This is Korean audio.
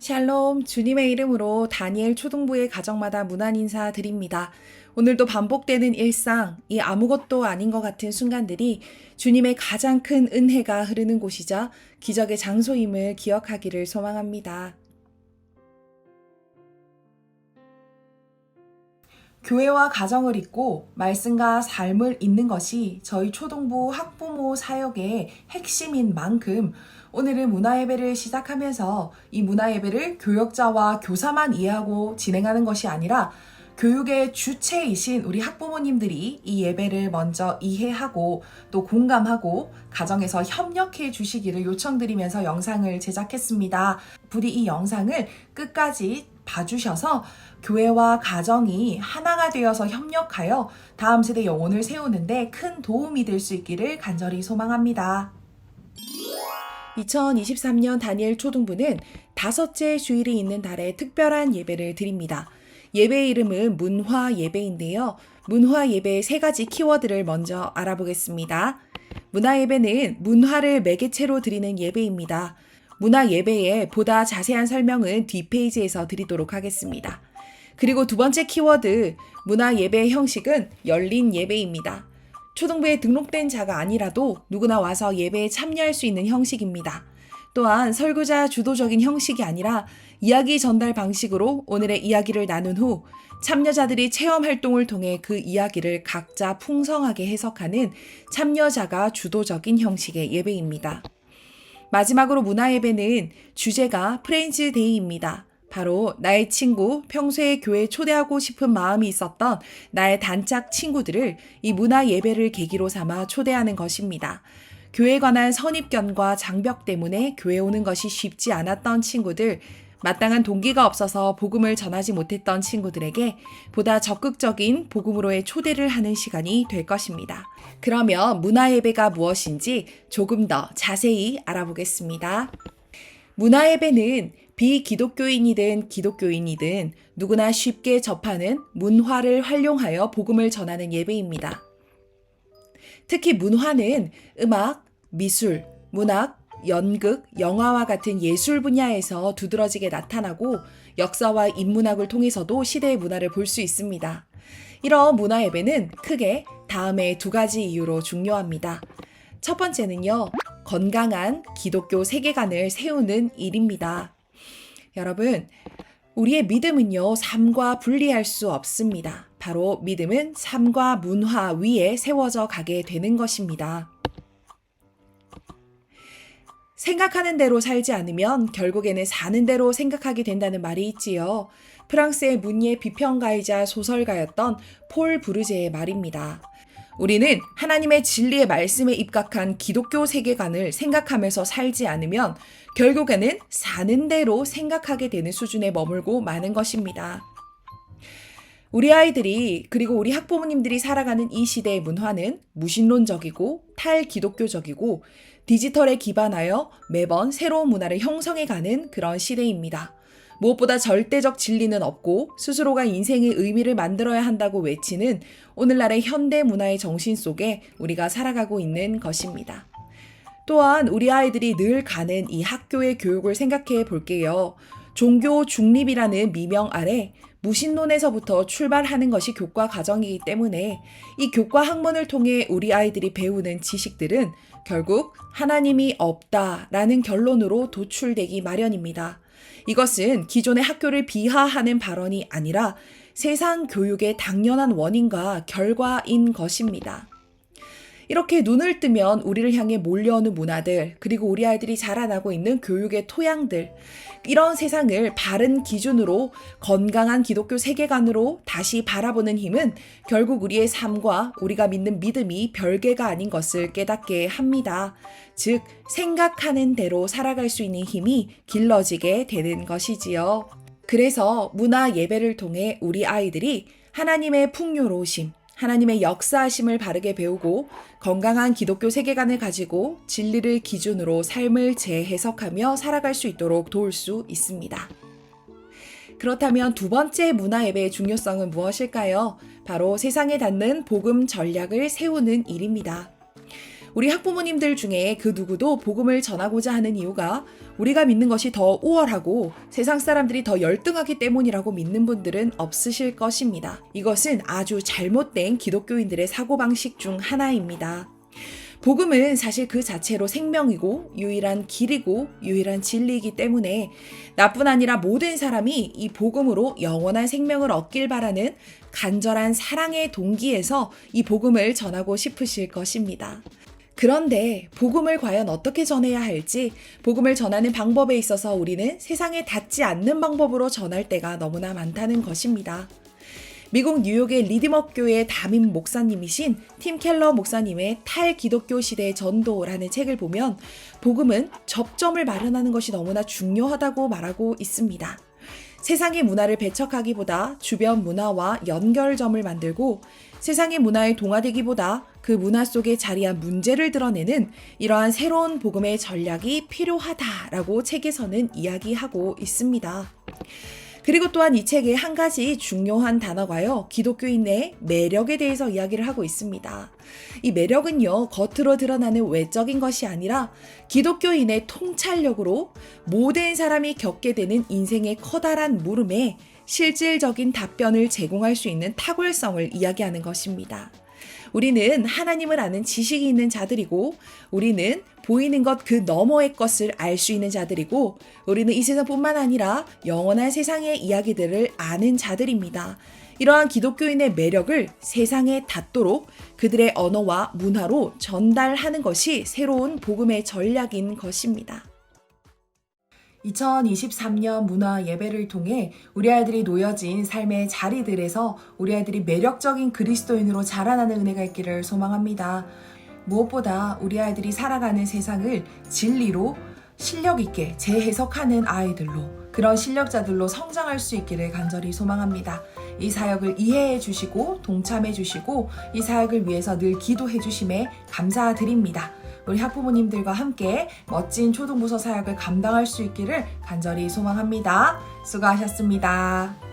샬롬, 주님의 이름으로 다니엘 초등부의 가정마다 문안 인사 드립니다. 오늘도 반복되는 일상, 이 아무것도 아닌 것 같은 순간들이 주님의 가장 큰 은혜가 흐르는 곳이자 기적의 장소임을 기억하기를 소망합니다. 교회와 가정을 잇고 말씀과 삶을 잇는 것이 저희 초등부 학부모 사역의 핵심인 만큼 오늘은 문화예배를 시작하면서 이 문화예배를 교역자와 교사만 이해하고 진행하는 것이 아니라 교육의 주체이신 우리 학부모님들이 이 예배를 먼저 이해하고 또 공감하고 가정에서 협력해 주시기를 요청드리면서 영상을 제작했습니다. 부디 이 영상을 끝까지 봐주셔서 교회와 가정이 하나가 되어서 협력하여 다음 세대 영혼을 세우는데 큰 도움이 될 수 있기를 간절히 소망합니다. 2023년 다니엘 초등부는 다섯째 주일이 있는 달에 특별한 예배를 드립니다. 예배의 이름은 문화 예배인데요. 문화 예배의 세 가지 키워드를 먼저 알아보겠습니다. 문화 예배는 문화를 매개체로 드리는 예배입니다. 문화 예배의 보다 자세한 설명은 뒷페이지에서 드리도록 하겠습니다. 그리고 두 번째 키워드, 문화 예배의 형식은 열린 예배입니다. 초등부에 등록된 자가 아니라도 누구나 와서 예배에 참여할 수 있는 형식입니다. 또한 설교자 주도적인 형식이 아니라 이야기 전달 방식으로 오늘의 이야기를 나눈 후 참여자들이 체험 활동을 통해 그 이야기를 각자 풍성하게 해석하는 참여자가 주도적인 형식의 예배입니다. 마지막으로 문화예배는 주제가 프렌즈 데이입니다. 바로 나의 친구, 평소에 교회에 초대하고 싶은 마음이 있었던 나의 단짝 친구들을 이 문화예배를 계기로 삼아 초대하는 것입니다. 교회에 관한 선입견과 장벽 때문에 교회 오는 것이 쉽지 않았던 친구들, 마땅한 동기가 없어서 복음을 전하지 못했던 친구들에게 보다 적극적인 복음으로의 초대를 하는 시간이 될 것입니다. 그러면 문화예배가 무엇인지 조금 더 자세히 알아보겠습니다. 문화예배는 비기독교인이든 기독교인이든 누구나 쉽게 접하는 문화를 활용하여 복음을 전하는 예배입니다. 특히 문화는 음악, 미술, 문학, 연극, 영화와 같은 예술 분야에서 두드러지게 나타나고 역사와 인문학을 통해서도 시대의 문화를 볼 수 있습니다. 이런 문화 예배는 크게 다음의 두 가지 이유로 중요합니다. 첫 번째는요, 건강한 기독교 세계관을 세우는 일입니다. 여러분, 우리의 믿음은요, 삶과 분리할 수 없습니다. 바로 믿음은 삶과 문화 위에 세워져 가게 되는 것입니다. 생각하는 대로 살지 않으면 결국에는 사는 대로 생각하게 된다는 말이 있지요. 프랑스의 문예 비평가이자 소설가였던 폴 브루제의 말입니다. 우리는 하나님의 진리의 말씀에 입각한 기독교 세계관을 생각하면서 살지 않으면 결국에는 사는 대로 생각하게 되는 수준에 머물고 마는 것입니다. 우리 아이들이 그리고 우리 학부모님들이 살아가는 이 시대의 문화는 무신론적이고 탈기독교적이고 디지털에 기반하여 매번 새로운 문화를 형성해가는 그런 시대입니다. 무엇보다 절대적 진리는 없고 스스로가 인생의 의미를 만들어야 한다고 외치는 오늘날의 현대 문화의 정신 속에 우리가 살아가고 있는 것입니다. 또한 우리 아이들이 늘 가는 이 학교의 교육을 생각해 볼게요. 종교 중립이라는 미명 아래 무신론에서부터 출발하는 것이 교과 과정이기 때문에 이 교과 학문을 통해 우리 아이들이 배우는 지식들은 결국 하나님이 없다라는 결론으로 도출되기 마련입니다. 이것은 기존의 학교를 비하하는 발언이 아니라 세상 교육의 당연한 원인과 결과인 것입니다. 이렇게 눈을 뜨면 우리를 향해 몰려오는 문화들, 그리고 우리 아이들이 자라나고 있는 교육의 토양들, 이런 세상을 바른 기준으로 건강한 기독교 세계관으로 다시 바라보는 힘은 결국 우리의 삶과 우리가 믿는 믿음이 별개가 아닌 것을 깨닫게 합니다. 즉, 생각하는 대로 살아갈 수 있는 힘이 길러지게 되는 것이지요. 그래서 문화 예배를 통해 우리 아이들이 하나님의 풍요로우심, 하나님의 역사하심을 바르게 배우고 건강한 기독교 세계관을 가지고 진리를 기준으로 삶을 재해석하며 살아갈 수 있도록 도울 수 있습니다. 그렇다면 두 번째 문화 예배의 중요성은 무엇일까요? 바로 세상에 닿는 복음 전략을 세우는 일입니다. 우리 학부모님들 중에 그 누구도 복음을 전하고자 하는 이유가 우리가 믿는 것이 더 우월하고 세상 사람들이 더 열등하기 때문이라고 믿는 분들은 없으실 것입니다. 이것은 아주 잘못된 기독교인들의 사고방식 중 하나입니다. 복음은 사실 그 자체로 생명이고 유일한 길이고 유일한 진리이기 때문에 나뿐 아니라 모든 사람이 이 복음으로 영원한 생명을 얻길 바라는 간절한 사랑의 동기에서 이 복음을 전하고 싶으실 것입니다. 그런데 복음을 과연 어떻게 전해야 할지, 복음을 전하는 방법에 있어서 우리는 세상에 닿지 않는 방법으로 전할 때가 너무나 많다는 것입니다. 미국 뉴욕의 리디머교회 담임 목사님이신 팀 켈러 목사님의 탈기독교 시대의 전도라는 책을 보면 복음은 접점을 마련하는 것이 너무나 중요하다고 말하고 있습니다. 세상의 문화를 배척하기보다 주변 문화와 연결점을 만들고 세상의 문화에 동화되기보다 그 문화 속에 자리한 문제를 드러내는 이러한 새로운 복음의 전략이 필요하다라고 책에서는 이야기하고 있습니다. 그리고 또한 이 책의 한 가지 중요한 단어가요, 기독교인의 매력에 대해서 이야기를 하고 있습니다. 이 매력은요, 겉으로 드러나는 외적인 것이 아니라 기독교인의 통찰력으로 모든 사람이 겪게 되는 인생의 커다란 물음에 실질적인 답변을 제공할 수 있는 탁월성을 이야기하는 것입니다. 우리는 하나님을 아는 지식이 있는 자들이고 우리는 보이는 것 그 너머의 것을 알 수 있는 자들이고 우리는 이 세상뿐만 아니라 영원한 세상의 이야기들을 아는 자들입니다. 이러한 기독교인의 매력을 세상에 닿도록 그들의 언어와 문화로 전달하는 것이 새로운 복음의 전략인 것입니다. 2023년 문화 예배를 통해 우리 아이들이 놓여진 삶의 자리들에서 우리 아이들이 매력적인 그리스도인으로 자라나는 은혜가 있기를 소망합니다. 무엇보다 우리 아이들이 살아가는 세상을 진리로 실력 있게 재해석하는 아이들로, 그런 실력자들로 성장할 수 있기를 간절히 소망합니다. 이 사역을 이해해 주시고 동참해 주시고 이 사역을 위해서 늘 기도해 주심에 감사드립니다. 우리 학부모님들과 함께 멋진 초등부서 사역을 감당할 수 있기를 간절히 소망합니다. 수고하셨습니다.